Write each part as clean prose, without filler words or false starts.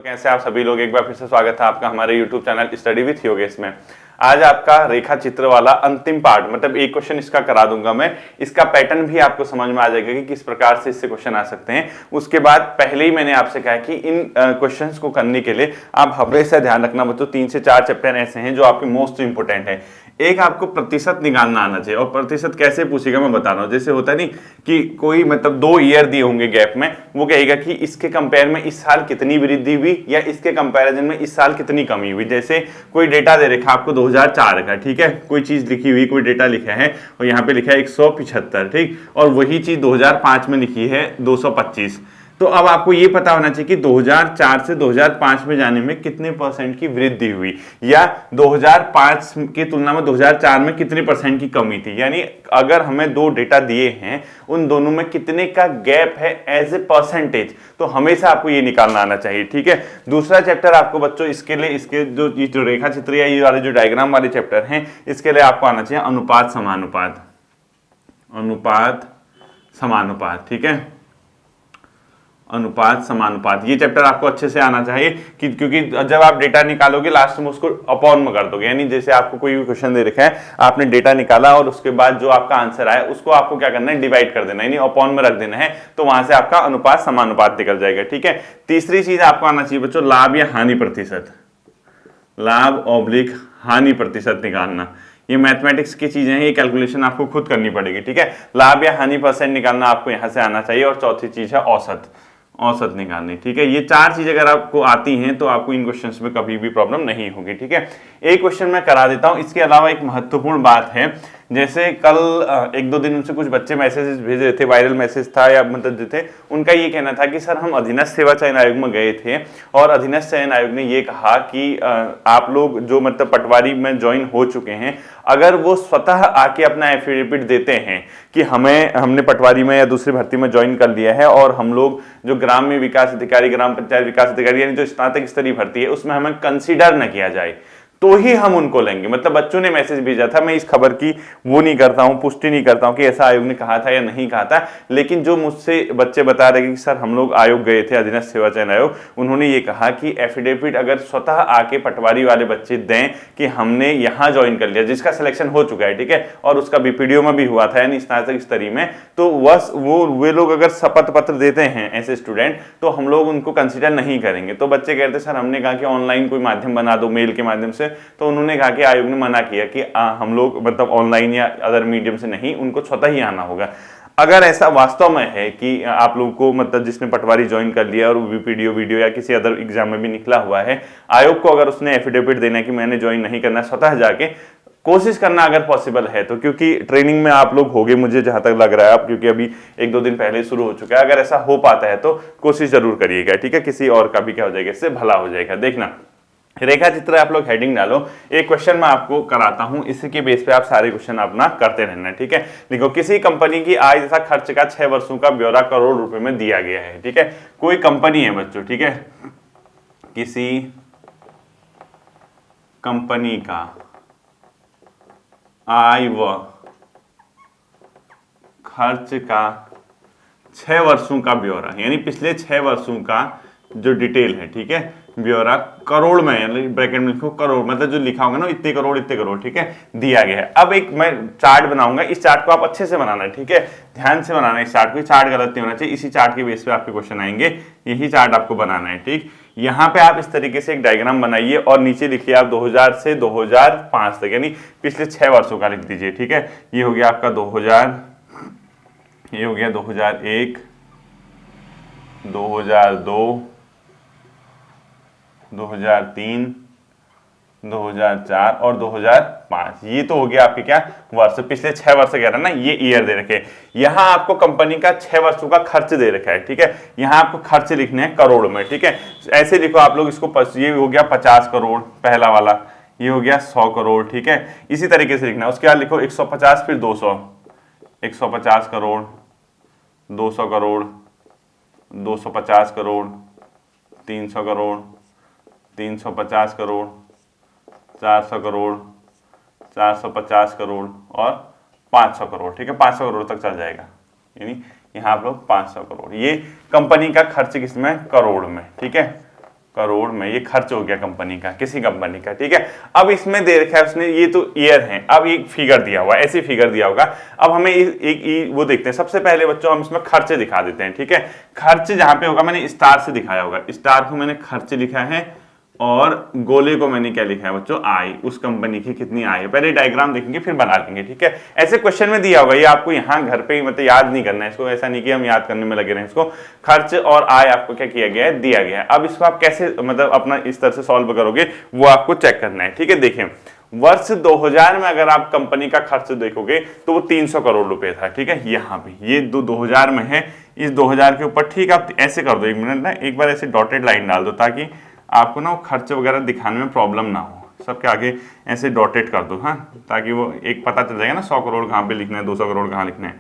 कैसे आप सभी लोग, एक बार फिर से स्वागत है आपका हमारे YouTube channel study with Yogesh में। आज आपका रेखा चित्र वाला अंतिम पार्ट, मतलब एक क्वेश्चन इसका करा दूंगा मैं। इसका पैटर्न भी आपको समझ में आ जाएगा कि किस प्रकार से इससे क्वेश्चन आ सकते हैं। उसके बाद पहले ही मैंने आपसे कहा कि इन क्वेश्चंस को करने के लिए आप हमेशा ध्यान रखना बच्चों, 3 से 4 चैप्टर ऐसे हैं जो आपके मोस्ट इंपोर्टेंट है। एक आपको प्रतिशत निकालना आना चाहिए, और प्रतिशत कैसे पूछेगा मैं बता रहा हूँ। जैसे होता नहीं कि कोई मतलब 2 ईयर दिए होंगे गैप में, वो कहेगा कि इसके कंपेयर में इस साल कितनी वृद्धि हुई या इसके कंपैरिजन में इस साल कितनी कमी हुई। जैसे कोई डेटा दे रखा आपको 2004 का, ठीक है, कोई चीज लिखी हुई, कोई डेटा लिखा है और यहाँ पे लिखा है 175, ठीक, और वही चीज 2005 में लिखी है 225। तो अब आपको ये पता होना चाहिए कि 2004 से 2005 में जाने में कितने परसेंट की वृद्धि हुई, या 2005 की तुलना में 2004 में कितनी परसेंट की कमी थी। यानी अगर हमें 2 डेटा दिए हैं, उन दोनों में कितने का गैप है एज ए परसेंटेज, तो हमेशा आपको ये निकालना आना चाहिए, ठीक है। दूसरा चैप्टर आपको बच्चों इसके लिए, इसके जो रेखा चित्र या ये वाले जो डायग्राम वाले चैप्टर हैं, इसके लिए आपको आना चाहिए अनुपात समानुपात। अनुपात समानुपात, ठीक है, अनुपात समानुपात। ये चैप्टर आपको अच्छे से आना चाहिए क्योंकि जब आप डेटा निकालोगे लास्ट में उसको अपॉन में कर दोगे। यानी जैसे आपको कोई भी क्वेश्चन दे रखा है, आपने डेटा निकाला और उसके बाद जो आपका आंसर आया उसको आपको क्या करना है, डिवाइड कर देना है, यानी अपॉन में रख देना है, तो वहां से आपका अनुपात समानुपात निकल जाएगा, ठीक है। तीसरी चीज आपको आना चाहिए बच्चों, लाभ या हानि प्रतिशत। लाभ ऑब्लिक हानि प्रतिशत निकालना, ये मैथमेटिक्स की चीजें हैं, ये कैलकुलेशन आपको खुद करनी पड़ेगी, ठीक है। लाभ या हानि परसेंट निकालना आपको यहां से आना चाहिए। और चौथी चीज है औसत, औसत निकालनी, ठीक है। ये 4 चीज अगर आपको आती हैं तो आपको इन क्वेश्चंस में कभी भी प्रॉब्लम नहीं होगी, ठीक है। एक क्वेश्चन मैं करा देता हूं। इसके अलावा एक महत्वपूर्ण बात है, जैसे कल 1-2 दिन उनसे कुछ बच्चे मैसेज भेज रहे थे, वायरल मैसेज था, या मतलब जो थे उनका ये कहना था कि सर हम अधीनस्थ सेवा चयन आयोग में गए थे और अधीनस्थ चयन आयोग ने ये कहा कि आप लोग जो मतलब पटवारी में ज्वाइन हो चुके हैं, अगर वो स्वतः आके अपना एफिडेविट देते हैं कि हमने पटवारी में या दूसरी भर्ती में ज्वाइन कर लिया है और हम लोग जो ग्राम्य विकास अधिकारी, ग्राम पंचायत विकास अधिकारी, यानी जो स्नातक स्तरीय भर्ती है उसमें हमें कंसीडर न किया जाए, तो ही हम उनको लेंगे। मतलब बच्चों ने मैसेज भेजा था, मैं इस खबर की वो नहीं करता हूं, पुष्टि नहीं करता हूं कि ऐसा आयोग ने कहा था या नहीं कहा था, लेकिन जो मुझसे बच्चे बता रहे कि सर हम लोग आयोग गए थे, अधीनस्थ सेवा चयन आयोग, उन्होंने ये कहा कि एफिडेविट अगर स्वतः आके पटवारी वाले बच्चे दें कि हमने यहाँ ज्वाइन कर लिया, जिसका सिलेक्शन हो चुका है, ठीक है, और उसका बीपीडीओ में भी हुआ था, यानी स्नातक स्तरीय में, तो वे लोग अगर शपथ पत्र देते हैं ऐसे स्टूडेंट, तो हम लोग उनको कंसिडर नहीं करेंगे। तो बच्चे कहते सर हमने कहा कि ऑनलाइन कोई माध्यम बना दो, मेल के माध्यम से, तो उन्होंने कहा कि आयोग ने मना किया कि हम लोग मतलब ऑनलाइन या अदर मीडियम से नहीं, उनको स्वतः ही आना होगा। अगर ऐसा वास्तव में है कि आप लोगों को मतलब जिसने पटवारी ज्वाइन कर लिया और बीपीडीओ वीडियो या किसी अदर एग्जाम में भी निकला हुआ है, आयोग को अगर उसने एफिडेविट देना है कि मैंने ज्वाइन नहीं करना, स्वतः जाके कोशिश करना अगर पॉसिबल है तो, क्योंकि ट्रेनिंग में आप लोग होगे मुझे जहां तक लग रहा है, आप क्योंकि अभी 1-2 दिन पहले शुरू हो चुका है, अगर ऐसा हो पाता है तो कोशिश जरूर करिएगा, ठीक है। किसी और का भी क्या हो जाएगा, इससे भला हो जाएगा। देखना रेखा चित्र आप लोग हेडिंग डालो, एक क्वेश्चन मैं आपको कराता हूं, इसी के बेस पे आप सारे क्वेश्चन अपना करते रहना, ठीक है। देखो, किसी कंपनी की आय तथा खर्च का 6 वर्षों का ब्यौरा करोड़ रुपए में दिया गया है, ठीक है। कोई कंपनी है बच्चों, ठीक है, किसी कंपनी का आय व खर्च का 6 वर्षों का ब्यौरा, यानी पिछले 6 वर्षों का जो डिटेल है, ठीक है, ब्यौरा करोड़ में, यानी ब्रैकेट में लिखो करोड़, मतलब जो लिखा होगा ना इतने करोड़, ठीक है, दिया गया है। अब एक मैं चार्ट बनाऊंगा, इस चार्ट को आप अच्छे से बनाना है, ठीक है, ध्यान से बनाना है इस चार्ट को, चार्ट गलत नहीं होना चाहिए। इसी चार्ट के बेस पे आपके क्वेश्चन आएंगे, यही चार्ट आपको बनाना है, ठीक। यहाँ पे आप इस तरीके से एक डायग्राम बनाइए और नीचे लिखिए आप 2000 से 2005 तक, यानी पिछले 6 वर्षों का लिख दीजिए, ठीक है। ये हो गया आपका 2000, ये हो गया 2001, 2002, 2003, 2004 और 2005। ये तो हो गया आपके क्या वर्ष, पिछले 6 वर्ष कह रहा है ना, ये ईयर दे रखे। यहां आपको कंपनी का 6 वर्षों का खर्च दे रखा है, ठीक है। यहां आपको खर्च लिखने हैं करोड़ में, ठीक है। ऐसे लिखो आप लोग इसको, ये हो गया 50 करोड़ पहला वाला, ये हो गया 100 करोड़, ठीक है। इसी तरीके से लिखना, उसके बाद लिखो 150, फिर 200, 150 करोड़, 200 करोड़, 250 करोड़, 300 करोड़, 350 करोड़, 400 करोड़, 450 करोड़ और 500 करोड़, ठीक है। 500 करोड़ तक चल जाएगा, यानी यहाँ आप लोग 500 करोड़, ये कंपनी का खर्च किसमें, करोड़ में, ठीक है। करोड़ में ये खर्च हो गया कंपनी का, किसी कंपनी का, ठीक है। अब इसमें दे रखा है उसने, ये तो ईयर है, अब एक फिगर दिया हुआ है, ऐसी फिगर दिया होगा। अब हमें एक वो देखते हैं। सबसे पहले बच्चों हम इसमें खर्च दिखा देते हैं, ठीक है। खर्च जहां पे होगा मैंने स्टार से दिखाया होगा, स्टार को मैंने खर्च लिखा है और गोले को मैंने क्या लिखा है बच्चों, आय, उस कंपनी की कितनी आय है। पहले डायग्राम देखेंगे फिर बना लेंगे, ठीक है। ऐसे क्वेश्चन में दिया होगा, ये आपको यहाँ घर पे ही मतलब याद नहीं करना है इसको, ऐसा नहीं कि हम याद करने में लगे रहे। इसको खर्च और आय आपको क्या किया गया है, दिया गया है। अब इसको आप कैसे मतलब अपना इस तरह से सॉल्व करोगे वो आपको चेक करना है, ठीक है। देखिए वर्ष 2000 में अगर आप कंपनी का खर्च देखोगे तो वो 300 करोड़ रुपए था, ठीक है। यहाँ पे ये 2000 में है, इस 2000 के ऊपर, ठीक है। आप ऐसे कर दो, 1 मिनट ना, एक बार ऐसे डॉटेड लाइन डाल दो ताकि आपको ना खर्च वगैरह दिखाने में प्रॉब्लम ना हो। सबके आगे ऐसे डॉटेड कर दो, हाँ, ताकि वो एक पता चल जाएगा ना 100 करोड़ कहाँ पे लिखना है, 200 करोड़ कहाँ लिखना है।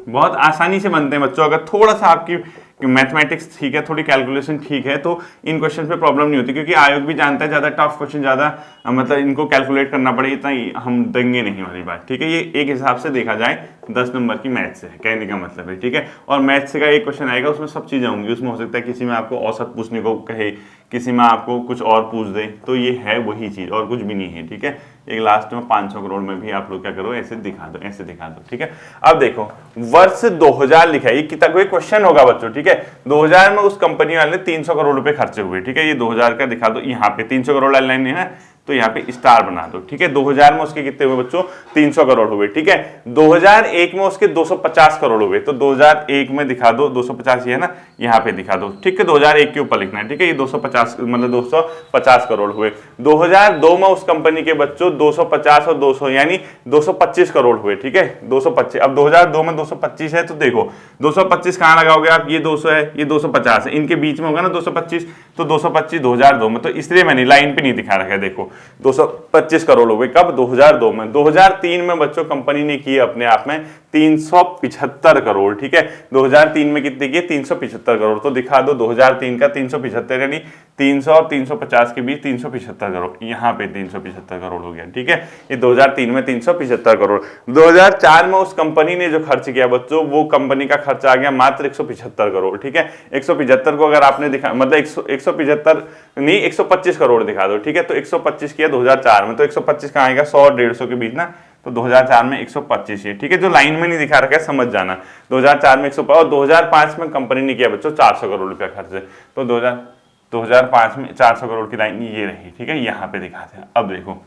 बहुत आसानी से बनते हैं बच्चों, अगर थोड़ा सा आपकी मैथमेटिक्स ठीक है, थोड़ी कैलकुलेशन ठीक है, तो इन क्वेश्चन पे प्रॉब्लम नहीं होती। क्योंकि आयोग भी जानता है ज्यादा टफ क्वेश्चन, ज्यादा मतलब इनको कैलकुलेट करना पड़े, इतना हम देंगे नहीं वाली बात, ठीक है। ये एक हिसाब से देखा जाए 10 नंबर की मैथ से है, कहने का मतलब है, ठीक है। और मैथ से का एक क्वेश्चन आएगा, उसमें सब चीजें होंगी, उसमें हो सकता है किसी में आपको औसत पूछने को कहे, किसी में आपको कुछ और पूछ दे, तो ये है वही चीज और कुछ भी नहीं है, ठीक है। एक लास्ट में 500 करोड़ में भी आप लोग क्या करो, ऐसे दिखा दो, ऐसे दिखा दो, ठीक है। अब देखो वर्ष 2000 लिखा है, ये कितना कोई क्वेश्चन होगा बच्चों, ठीक है। 2000 में उस कंपनी वाले ने 300 करोड़ रुपए खर्चे हुए, ठीक है। ये 2000 का दिखा दो, यहाँ पे 300 करोड़ वाली लाइन है तो यहाँ पे स्टार बना दो, ठीक है। 2000 में उसके कितने हुए बच्चों, 300 करोड़ हुए, ठीक है। 2001 में उसके 250 करोड़ हुए, तो 2001 में दिखा दो 250, ये है ना, यहाँ पे दिखा दो, ठीक है। 2001 के ऊपर लिखना है, ठीक है। ये 250 मतलब 250 करोड़ हुए। 2002 में उस कंपनी के बच्चों 250 और 200 यानी 225 करोड़ हुए, ठीक है। 225, अब 2002 में 225 है तो देखो 225 कहाँ लगाओगे आप, ये 200 है, ये 250 है, इनके बीच में होगा ना 225, तो 225 2002 में, तो इसलिए मैंने लाइन पे नहीं दिखा रखा है। देखो 225 करोड़ हो गए कब, 2002 में। 2003 में बच्चों कंपनी ने की अपने आप में 375 करोड़, ठीक है। 2003 में कितने किए, 375 करोड़, तो दिखा दो 2003 का 375 यानी 300 और 350 के बीच 375 करोड़, यहाँ पे 375 करोड़ हो गया, ठीक है। ये 2003 में 375 करोड़। 2004 में उस कंपनी ने जो खर्च किया बच्चों, वो कंपनी का खर्च आ गया मात्र 175 करोड़, ठीक है। 175 को अगर आपने दिखा मतलब 175 नहीं 125 करोड़ दिखा दो, ठीक है। तो 125 किया 2004 में, तो 125 कहाँ आएगा, 100 150 के बीच ना, तो 2004 में 125 है, ठीक है। जो लाइन में नहीं दिखा रखा है समझ जाना। 2004 में 100 और 2005 में कंपनी ने किया बच्चों 400 करोड़ रुपया खर्च, तो 2005 में 400 करोड़ की लाइन ये रही, ठीक है। यहाँ पे दिखाते हैं। अब देखो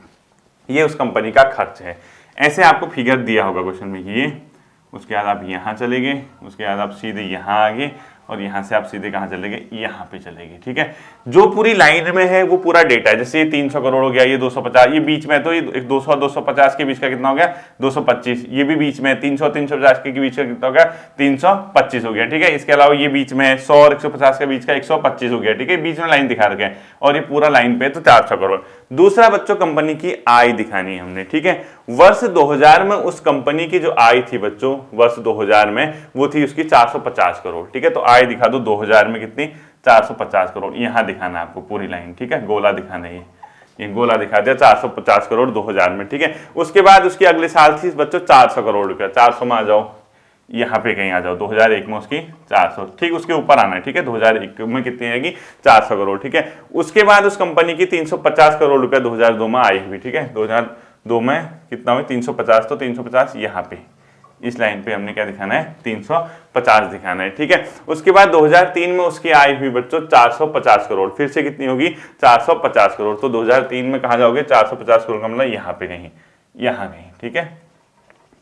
ये उस कंपनी का खर्च है, ऐसे आपको फिगर दिया होगा क्वेश्चन में, ये उसके बाद आप यहाँ चले गए, उसके बाद आप सीधे यहाँ आ गए और यहाँ से आप सीधे कहाँ चले गए, यहाँ पे चले गए, ठीक है। जो पूरी लाइन में है वो पूरा डेटा है। जैसे ये 300 करोड़ हो गया, ये 250, ये बीच में, तो ये 200 250 के बीच का कितना हो गया, 225, ये भी बीच में 300 350 के बीच का कितना हो गया, 325 हो गया, ठीक है। इसके अलावा ये बीच में 100 और 150 के बीच का 125 हो गया, ठीक है। बीच में लाइन दिखा रखे हैं और ये पूरा लाइन पे तो 400 करोड़। दूसरा बच्चों कंपनी की आय दिखानी है हमने, ठीक है। वर्ष 2000 में उस कंपनी की जो आय थी बच्चों, वर्ष 2000 में वो थी उसकी 450 करोड़, ठीक है। तो आय दिखा दो 2000 में कितनी, 450 करोड़। यहाँ दिखाना है आपको पूरी लाइन, ठीक है। गोला दिखाना है, ये गोला दिखा दिया 450 करोड़ 2000 में, ठीक है। उसके बाद उसकी अगले साल थी बच्चों 400 करोड़ रुपया, 400 में आ जाओ, यहाँ पे कहीं आ जाओ, 2001 में उसकी 400, ठीक, उसके ऊपर आना है, ठीक है। 2001 में कितनी आएगी, 400 करोड़, ठीक है। उसके बाद उस कंपनी की 350 करोड़ रुपया 2002 में आई हुई, ठीक है। 2002 में कितना हुई, 350, तो 350 यहाँ पे इस लाइन पे हमने क्या दिखाना है, 350 दिखाना है, ठीक है। उसके बाद 2003 में उसकी आय हुई बच्चों 450 करोड़, फिर से कितनी होगी, 450 करोड़। तो 2003 में कहाँ जाओगे, 450 करोड़ का मतलब यहाँ पे कहीं, यहाँ कहीं, ठीक है।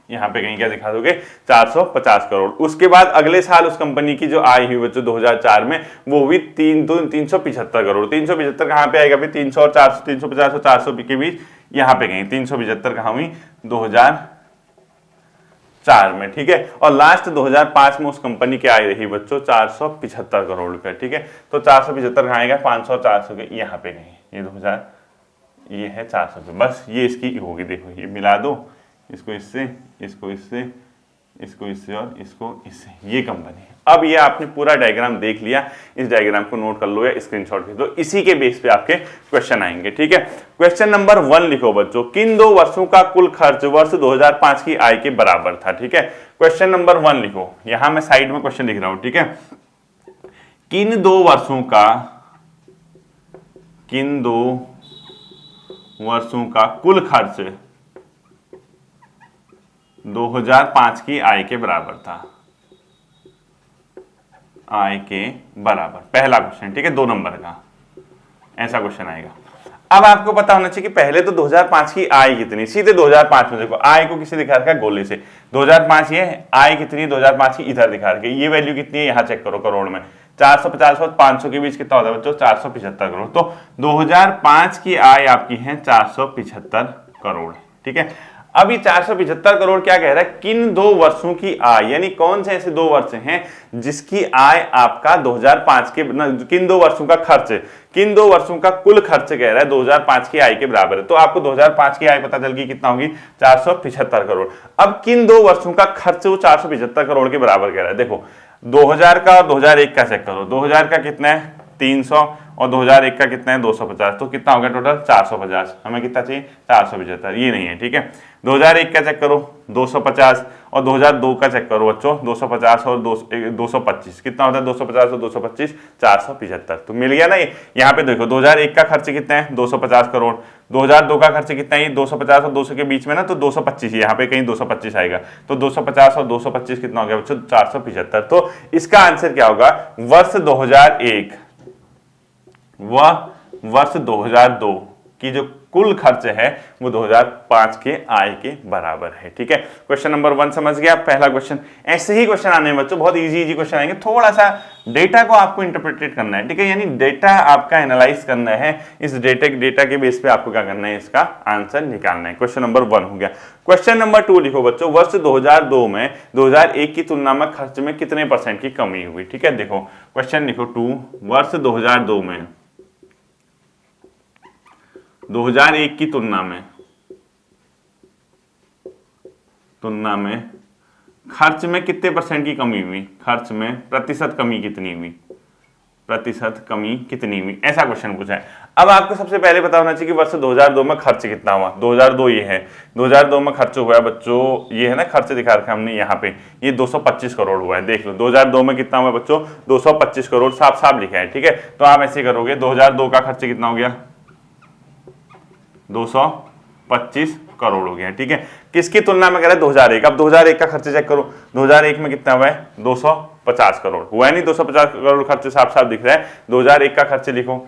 यहाँ पे कहीं क्या दिखा दोगे, 450 करोड़। उसके बाद अगले साल उस कंपनी की जो आय हुई बच्चों 2004 में, वो हुई 375 करोड़। 375 कहाँ पे आएगा, 300 और 400, 350 और 400 के बीच, यहाँ पे कहीं 375 कहाँ हुई, 2004 में, ठीक है। और लास्ट 2005 में उस कंपनी की आय रही बच्चों 475 करोड़ रुपए, ठीक है। तो 475 कहाँ आएगा, 500 और 400 के यहाँ पे कहीं, ये 2000, ये है 400 पे, बस ये इसकी होगी। देखो ये मिला दो, इसको इससे, इसको इससे, इसको इससे और इसको इससे, ये कंपनी है। अब ये आपने पूरा डायग्राम देख लिया, इस डायग्राम को नोट कर लो या स्क्रीनशॉट खींच लो, इसी के बेस पे आपके क्वेश्चन आएंगे, ठीक है। क्वेश्चन नंबर 1 लिखो बच्चों, किन 2 वर्षों का कुल खर्च वर्ष 2005 की आय के बराबर था, ठीक है। क्वेश्चन नंबर 1 लिखो, यहां मैं साइड में क्वेश्चन लिख रहा हूं, ठीक है। किन 2 वर्षों का किन 2 वर्षों का कुल खर्च 2005 की आय के बराबर था, आय के बराबर। पहला क्वेश्चन, ठीक है, 2 नंबर का ऐसा क्वेश्चन आएगा। अब आपको पता होना चाहिए कि पहले तो 2005 की आय कितनी, सीधे 2005 में देखो, आय को किसे दिखा रखा है, गोले से। 2005 ये है, आय कितनी है 2005 की, इधर दिखा रखी है। ये वैल्यू कितनी है, यहां चेक करो करोड़ में। 450 और 500 के बीच कितना होता है बच्चों, 475 करोड़। तो 2005 की आय आपकी है 475 करोड़, ठीक है। अब ये 475 करोड़ क्या कह रहा है, किन 2 वर्षों की आय, यानी कौन से ऐसे 2 वर्ष हैं जिसकी आय आपका 2005 के, किन 2 वर्षों का खर्च, किन 2 वर्षों का कुल खर्च कह रहा है 2005 की आय के बराबर है। तो आपको 2005 की आय पता चल गई कितना होगी, 475 करोड़। अब किन 2 वर्षों का खर्च वो 475 करोड़ के बराबर कह रहा है। देखो 2000 का और 2001 का चेक करो। 2000 का कितना है 300 और 2001 का कितना है 250, तो कितना हो गया टोटल 450। हमें कितना चाहिए 475, ये नहीं है, ठीक है। 2001 का चेक करो 250 और 2002 का चेक करो बच्चों 250 और 225, कितना होता है 250 और 225 475। तो मिल गया ना ये। यहाँ पे देखो 2001 का खर्च कितना है 250 करोड़, 2002 का खर्च कितना है 250 और 200 के बीच में ना, तो 225, यहाँ पे कहीं 225 आएगा। तो 250 और 225 कितना हो गया बच्चों 475। तो इसका आंसर क्या होगा, वर्ष 2001 व वर्ष 2002 की जो कुल खर्च है वो 2005 के आय के बराबर है, ठीक है। क्वेश्चन नंबर 1 समझ गया, पहला क्वेश्चन। ऐसे ही क्वेश्चन आने हैं बच्चों, बहुत इजी क्वेश्चन आएंगे। थोड़ा सा डेटा को आपको इंटरप्रेट करना है, ठीक है, यानी डेटा आपका एनालाइज करना है। इस डेटा के बेस पे आपको क्या करना है, इसका आंसर निकालना है। क्वेश्चन नंबर 1 हो गया। क्वेश्चन नंबर 2 लिखो बच्चों, वर्ष 2002 में 2001 की तुलना में खर्च में कितने % की कमी हुई, ठीक है। देखो क्वेश्चन लिखो 2, वर्ष 2002 में 2001 की तुलना में खर्च में कितने % की कमी हुई, खर्च में प्रतिशत कमी कितनी हुई, प्रतिशत कमी कितनी हुई, ऐसा क्वेश्चन पूछा है। अब आपको सबसे पहले पता होना चाहिए कि वर्ष 2002 में खर्च कितना हुआ। 2002 ये है, 2002 में खर्च हुआ है बच्चों, ये है ना खर्च दिखा रखा हमने यहाँ पे, ये 225 करोड़ हुआ है। देख लो 2002 में कितना हुआ बच्चों 225 करोड़, साफ साफ लिखा है, ठीक है। तो आप ऐसे करोगे 2002 का खर्च कितना हो गया 225 करोड़ हो गया, ठीक है। किसकी तुलना में कह रहे हैं 2001। अब 2001 का खर्च चेक करो, 2001 में कितना हुआ है 250 करोड़ हुआ है, नहीं 250 करोड़ खर्च साफ साफ दिख रहा है। 2001 का खर्च लिखो,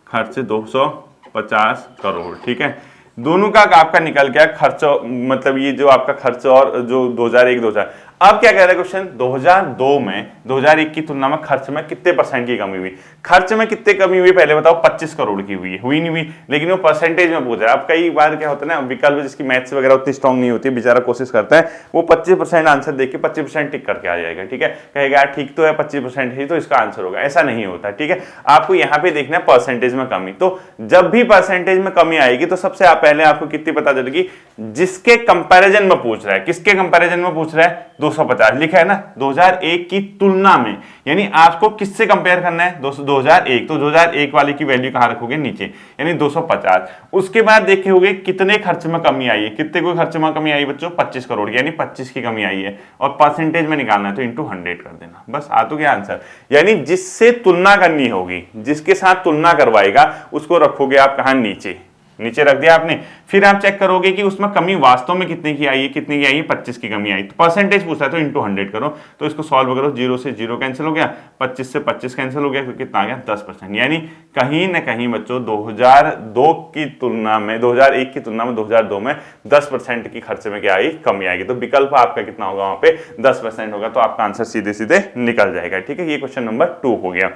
खर्च 250 करोड़, ठीक है। दोनों का आपका निकल गया खर्च, मतलब ये जो आपका खर्च और जो 2001-2000। अब क्या कह रहा है क्वेश्चन, 2002 में 2001 की तुलना में खर्च में कितने % की कमी हुई। खर्च में कितने कमी हुई पहले बताओ, 25 करोड़ की हुई है, हुई नहीं हुई, लेकिन वो परसेंटेज में पूछ रहा है। अब कई बार क्या होता है ना, विकल्प जिसकी मैथ्स वगैरह उतनी स्ट्रॉन्ग नहीं होती, बेचारा कोशिश करता है वो 25% आंसर देख के 25% टिक करके आ जाएगा, ठीक है। कहेगा यार ठीक तो है 25% ही तो इसका आंसर होगा, ऐसा नहीं होता, ठीक है। आपको यहाँ पे देखना है परसेंटेज में कमी। तो जब भी परसेंटेज में कमी आएगी तो सबसे पहले आपको कितनी पता चलेगी, जिसके कंपैरिजन में पूछ रहा है। किसके कंपैरिजन में पूछ रहा है 250 लिखा है ना, 2001 की तुलना में, यानी आपको किससे कंपेयर करना है 2001। तो 2001 वाले की वैल्यू कहां रखोगे नीचे, यानी 250। उसके बाद देखे होगे कितने खर्च में कमी आई है, कितने को खर्च में कमी आई बच्चों 25 करोड़, यानी 25 की कमी आई है। और परसेंटेज में निकालना है तो इंटू 100 कर देना, बस आ तो गया आंसर। यानी जिससे तुलना करनी होगी, जिसके साथ तुलना करवाएगा उसको रखोगे आप कहां नीचे रख दिया आपने। फिर आप चेक करोगे कि उसमें कमी वास्तव में कितने की आई है, कितने की आई है 25 की कमी आई। तो परसेंटेज पूछा है तो इंटू 100 करो, तो इसको सॉल्व करो, 0 से 0 कैंसिल हो गया, 25 से 25 कैंसिल हो गया, तो कितना आ गया 10%। यानी कहीं ना कहीं बच्चों 2002 की तुलना में 2001 की तुलना में 2002 में 10% की खर्चे में क्या आई, कमी आएगी। तो विकल्प आपका कितना होगा वहां पे 10% होगा, तो आपका आंसर सीधे सीधे निकल जाएगा, ठीक है। ये क्वेश्चन नंबर 2 हो गया।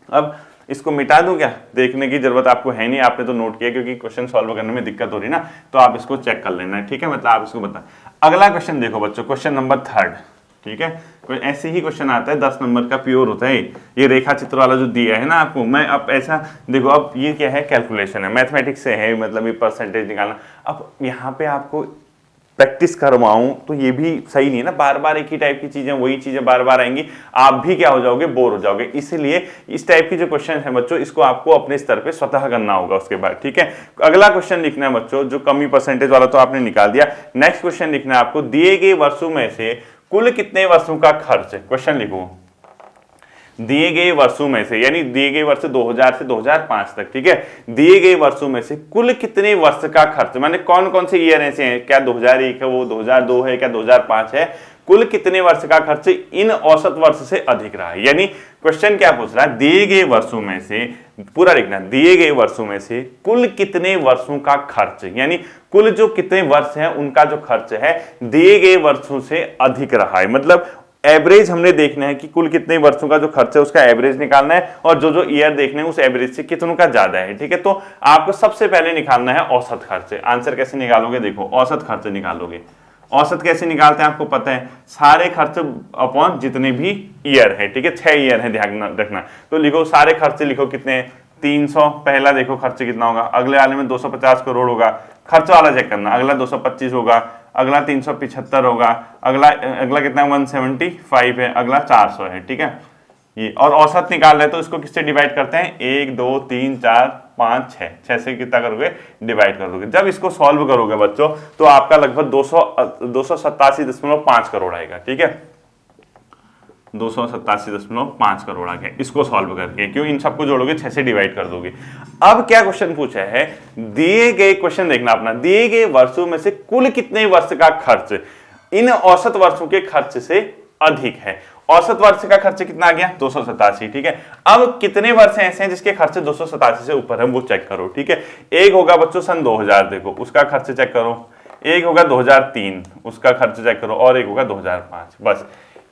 अब इसको मिटा दूं क्या, देखने की जरूरत आपको है नहीं, आपने तो नोट किया, क्योंकि क्वेश्चन सॉल्व करने में दिक्कत हो रही ना, तो आप इसको चेक कर लेना, ठीक है। मतलब आप इसको बता। अगला क्वेश्चन देखो बच्चों, क्वेश्चन नंबर 3, ठीक है। कोई ऐसे ही क्वेश्चन आता है 10 नंबर का, प्योर होता है ये रेखा चित्र वाला जो दिया है ना आपको। मैं अब ऐसा देखो, अब ये क्या है, कैलकुलेशन है, मैथमेटिक्स से है, मतलब ये परसेंटेज निकालना। अब यहाँ पे आपको प्रैक्टिस करवाऊं तो ये भी सही नहीं है ना, बार बार एक ही टाइप की चीजें, वही चीजें बार बार आएंगी, आप भी क्या हो जाओगे, बोर हो जाओगे। इसलिए इस टाइप की जो क्वेश्चन है बच्चों, इसको आपको अपने स्तर पे स्वतः करना होगा उसके बाद, ठीक है। अगला क्वेश्चन लिखना है बच्चों, जो कमी परसेंटेज वाला तो आपने निकाल दिया। नेक्स्ट क्वेश्चन लिखना है आपको, दिए गए वर्षों में से कुल कितने वर्षों का खर्च, क्वेश्चन लिखो, दिए गए वर्षों में से, यानी दिए गए वर्ष 2000 से 2005 तक, ठीक है, दिए गए वर्षों में से कुल कितने वर्ष का खर्च, माने कौन कौन से ईयर ऐसे हैं, क्या 2001 है, वो 2002 है, क्या 2005 है, कुल कितने वर्ष का खर्च इन औसत वर्ष से अधिक रहा है। यानी क्वेश्चन क्या पूछ रहा है, दिए गए वर्षों में से, पूरा लिखना, दिए गए वर्षों में से कुल कितने वर्षों का खर्च, यानी कुल जो कितने वर्ष हैं उनका जो खर्च है दिए गए वर्षों से अधिक रहा है। मतलब एवरेज हमने देखना है कि कुल कितने वर्षों का जो खर्च है उसका एवरेज निकालना है, और जो जो ईयर देखने हैं उस एवरेज से कितनों का ज्यादा है, ठीक है। तो आपको सबसे पहले निकालना है औसत खर्च। आंसर कैसे निकालोगे, देखो औसत खर्च निकालोगे। औसत कैसे निकालते हैं आपको पता है, सारे खर्च अपॉन जितने भी ईयर है, ठीक है, 6 ईयर है, ध्यान रखना। तो लिखो सारे खर्च, लिखो कितने, 300, पहला देखो खर्च कितना होगा, अगले वाले में 250 करोड़ होगा, खर्च वाला चेक करना, अगला 225 होगा, अगला 375 होगा, अगला कितना 175 है, अगला 400 है, ठीक है ये। और औसत निकाल रहे तो इसको किससे डिवाइड करते हैं, 1 2 3 4 5 6 से कितना करोगे, डिवाइड कर दोगे। जब इसको सॉल्व करोगे बच्चों तो आपका लगभग 287.5 करोड़ आएगा, ठीक है, 287.5 करोड़ आ गया इसको सॉल्व करके, क्यों, इन सबको जोड़ोगे 6 से डिवाइड कर दोगे। अब क्या क्वेश्चन पूछा है, दिए गए, क्वेश्चन देखना अपना, दिए गए वर्षों में से कुल कितने वर्ष का खर्च इन औसत वर्षों के खर्च से अधिक है। औसत वर्ष का खर्च कितना आ गया, 287, ठीक है। अब कितने वर्ष ऐसे हैं जिसके खर्च 287 से ऊपर है, वो चेक करो, ठीक है। एक होगा बच्चों सन 2000, देखो उसका खर्च चेक करो, एक होगा 2003 उसका खर्च चेक करो, और एक होगा 2005। बस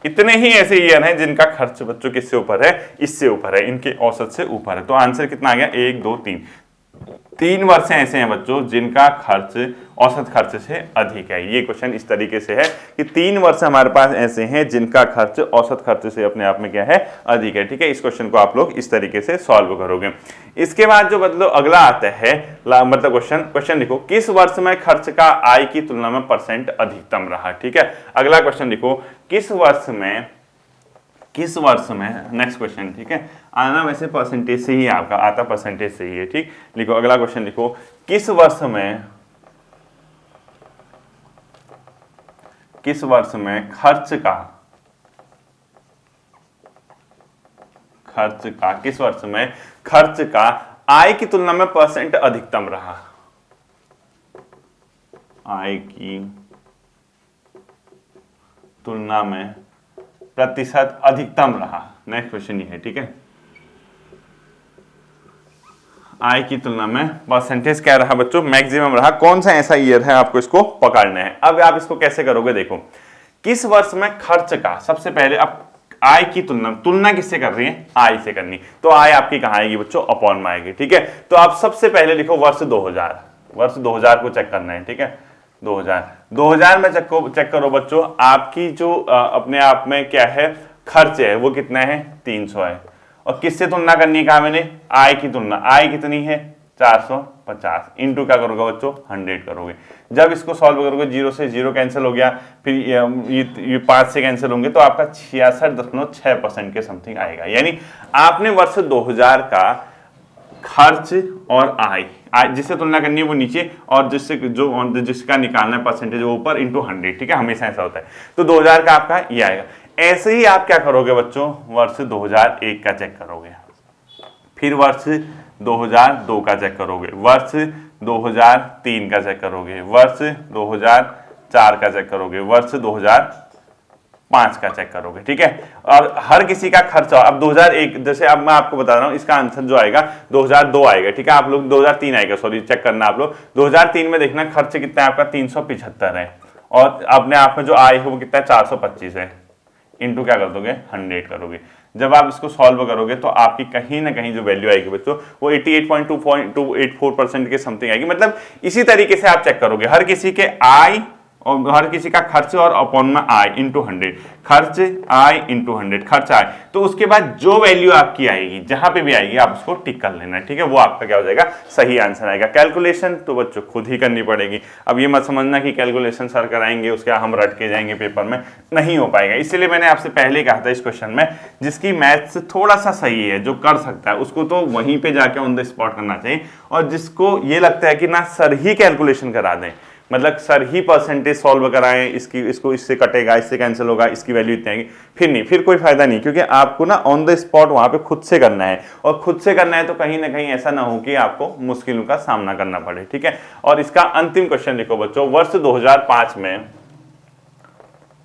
इतने ही ऐसे ईयर हैं जिनका खर्च बच्चों किससे ऊपर है, इससे ऊपर है, इनके औसत से ऊपर है। तो आंसर कितना आ गया, 1 2 3 वर्ष ऐसे हैं बच्चों जिनका खर्च औसत खर्च से अधिक है। ये क्वेश्चन इस तरीके से है कि 3 वर्ष हमारे पास ऐसे हैं जिनका खर्च औसत खर्च से अपने आप में क्या है, अधिक है, ठीक है। इस क्वेश्चन को आप लोग इस तरीके से सॉल्व करोगे। इसके बाद जो मतलब अगला आता है, मतलब क्वेश्चन लिखो, किस वर्ष में खर्च का आय की तुलना में परसेंट अधिकतम रहा, ठीक है। अगला क्वेश्चन लिखो, किस वर्ष में, नेक्स्ट क्वेश्चन, ठीक है, आना वैसे परसेंटेज से ही आपका आता, परसेंटेज से ही है, ठीक। लिखो अगला क्वेश्चन लिखो, किस वर्ष में खर्च का आय की तुलना में परसेंट अधिकतम रहा, आय की तुलना में प्रतिशत अधिकतम रहा। नेक्स्ट क्वेश्चन ये है, ठीक है, आय की तुलना में परसेंटेज क्या रहा बच्चों, मैक्सिमम रहा। कौन सा ऐसा ईयर है, आपको इसको पकड़ना है। अब आप इसको कैसे करोगे, देखो किस वर्ष में खर्च का, सबसे पहले आप आय की तुलना किससे कर रही है, आय से करनी, तो आय आपकी कहां आएगी बच्चों, अपॉन में आएगी, ठीक है। तो आप सबसे पहले लिखो वर्ष 2000 को चेक करना है, ठीक है, 2000 में चेक करो बच्चों, आपकी जो अपने आप में क्या है खर्च है वो कितना है, 300 है। और किससे तुलना करनी है, कहा मैंने, आय की तुलना, आय कितनी है 450, इंटू क्या करोगे बच्चों, 100 करोगे। जब इसको सॉल्व करोगे 0 से 0 कैंसिल हो गया, फिर ये 5 से कैंसिल होंगे, तो आपका 66.6% के समथिंग आएगा। यानी आपने वर्ष 2000 का खर्च और आय जिससे तुलना करनी है वो नीचे, और जिसका निकालना है परसेंटेज वो ऊपर, इंटू 100, ठीक है, हमेशा ऐसा होता है। तो 2000 का आपका ये आएगा। ऐसे ही आप क्या करोगे बच्चों, वर्ष 2001 का चेक करोगे, फिर वर्ष 2002 का चेक करोगे, वर्ष 2003 का चेक करोगे, वर्ष 2004 का चेक करोगे, वर्ष 2005 का चेक करोगे, ठीक है। और हर किसी का खर्चा, अब 2001, जैसे अब मैं आपको बता रहा हूं, इसका आंसर जो आएगा 2002 आएगा, ठीक है। आप लोग 2003 आएगा, सॉरी चेक करना आप लोग, 2003 में देखना खर्च कितना है आपका, 375 है, और अपने आप में जो आय है वो कितना है, 425 है, इंटू क्या कर दोगे, 100 करोगे। जब आप इसको सॉल्व करोगे तो आपकी कहीं ना कहीं जो वैल्यू आएगी बच्चों वो 88.284% के समथिंग आएगी। मतलब इसी तरीके से आप चेक करोगे, हर किसी के आय और हर किसी का खर्च और अपॉन में आय इंटू 100, खर्च आय इंटू 100, खर्च आय, तो उसके बाद जो वैल्यू आपकी आएगी जहां पे भी आएगी आप उसको टिक कर लेना, ठीक है, वो आपका क्या हो जाएगा, सही आंसर आएगा। कैलकुलेशन तो बच्चों खुद ही करनी पड़ेगी। अब ये मत समझना कि कैलकुलेशन सर कराएंगे उसके हम रट के जाएंगे पेपर में, नहीं हो पाएगा। इसलिए मैंने आपसे पहले कहा था इस क्वेश्चन में, जिसकी मैथ्स थोड़ा सा सही है, जो कर सकता है उसको तो वहीं पे जाके ऑन द स्पॉट करना चाहिए, और जिसको ये लगता है कि ना सर ही कैलकुलेशन करा दें, मतलब सर ही परसेंटेज सॉल्व कराएं, इसको इससे कटेगा, इससे कैंसिल होगा, इसकी वैल्यू इतनी आएगी, फिर नहीं, फिर कोई फायदा नहीं, क्योंकि आपको ना ऑन द स्पॉट वहां पे खुद से करना है, और खुद से करना है तो कहीं ना कहीं ऐसा ना हो कि आपको मुश्किलों का सामना करना पड़े। ठीक है, और इसका अंतिम क्वेश्चन लिखो बच्चों, वर्ष 2005 में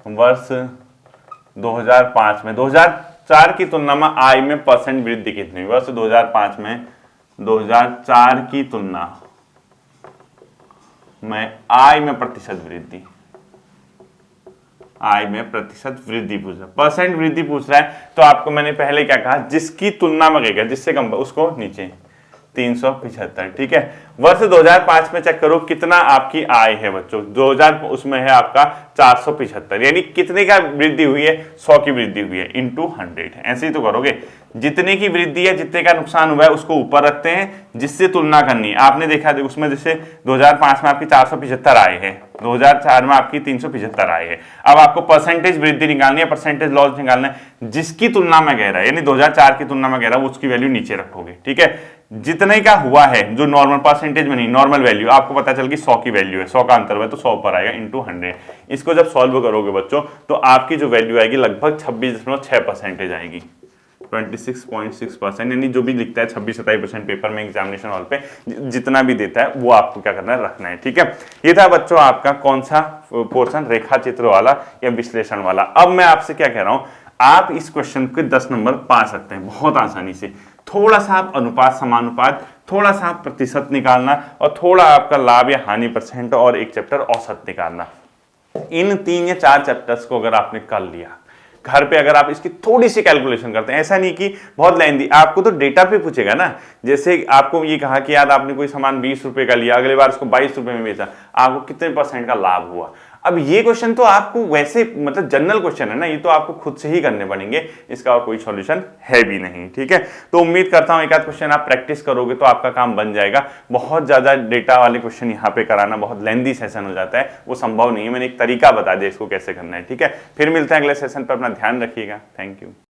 2004 की तुलना में आय में परसेंट वृद्धि कितनी हुई? वर्ष 2005 में 2004 की तुलना में आय में प्रतिशत वृद्धि, आय में प्रतिशत वृद्धि पूछ रहा है, परसेंट वृद्धि पूछ रहा है, तो आपको मैंने पहले क्या कहा, जिसकी तुलना में कहेगा, जिससे कम उसको नीचे 375। ठीक है, वर्ष 2005 में चेक करो कितना आपकी आय है बच्चों, 2000 उसमें है आपका 475, यानी कितने का वृद्धि हुई है, 100 की वृद्धि हुई है, इंटू 100। ऐसे ही तो करोगे, जितने की वृद्धि है, जितने का नुकसान हुआ है उसको ऊपर रखते हैं, जिससे तुलना करनी है। आपने देखा उसमें जैसे 2005 में आपकी 475 आय है, 2004 में आपकी 375 आय है। अब आपको परसेंटेज वृद्धि निकालनी है, परसेंटेज लॉस निकालना है, जिसकी तुलना में कह रहा है, यानी 2004 की तुलना में कह रहा है, उसकी वैल्यू नीचे रखोगे। ठीक है, जितने का हुआ है, जो नॉर्मल परसेंटेज में नहीं, नॉर्मल वैल्यू आपको पता चल गई 100 की वैल्यू है, 100 का अंतर हुआ है तो 100 ऊपर आएगा, इंटू 100। इसको जब सॉल्व करोगे बच्चों तो आपकी जो वैल्यू आएगी लगभग 26.6% आएगी, 26.6%, यानी जो भी लिखता है 26-27% पेपर में एग्जामिनेशन हॉल पे जितना भी देता है वो आपको क्या करना है, रखना है। ठीक है, ये था बच्चों आपका कौन सा पोर्शन, रेखा चित्र वाला या विश्लेषण वाला। अब मैं आपसे क्या कह रहा हूं, आप इस क्वेश्चन के 10 नंबर पा सकते हैं बहुत आसानी से। थोड़ा सा आप अनुपात समानुपात, थोड़ा सा आप प्रतिशत निकालना, और थोड़ा आपका लाभ या हानि परसेंट, और एक चैप्टर औसत निकालना। इन 3 या 4 चैप्टर्स को अगर आपने कर लिया, घर पे अगर आप इसकी थोड़ी सी कैलकुलेशन करते हैं, ऐसा नहीं कि बहुत लेंदी, आपको तो डेटा पे पूछेगा ना। जैसे आपको ये कहा कि यार आपने कोई सामान 20 रुपए का लिया, अगले बार उसको 22 रुपए में बेचा, आपको कितने % का लाभ हुआ। अब ये क्वेश्चन तो आपको वैसे मतलब जनरल क्वेश्चन है ना, ये तो आपको खुद से ही करने पड़ेंगे, इसका और कोई सॉल्यूशन है भी नहीं। ठीक है, तो उम्मीद करता हूं एक आध क्वेश्चन आप प्रैक्टिस करोगे तो आपका काम बन जाएगा। बहुत ज्यादा डेटा वाले क्वेश्चन यहाँ पे कराना बहुत लेंदी सेशन हो जाता है, वो संभव नहीं है। मैंने एक तरीका बता दिया इसको कैसे करना है। ठीक है, फिर मिलते हैं अगले सेशन पर, अपना ध्यान रखिएगा। Thank you.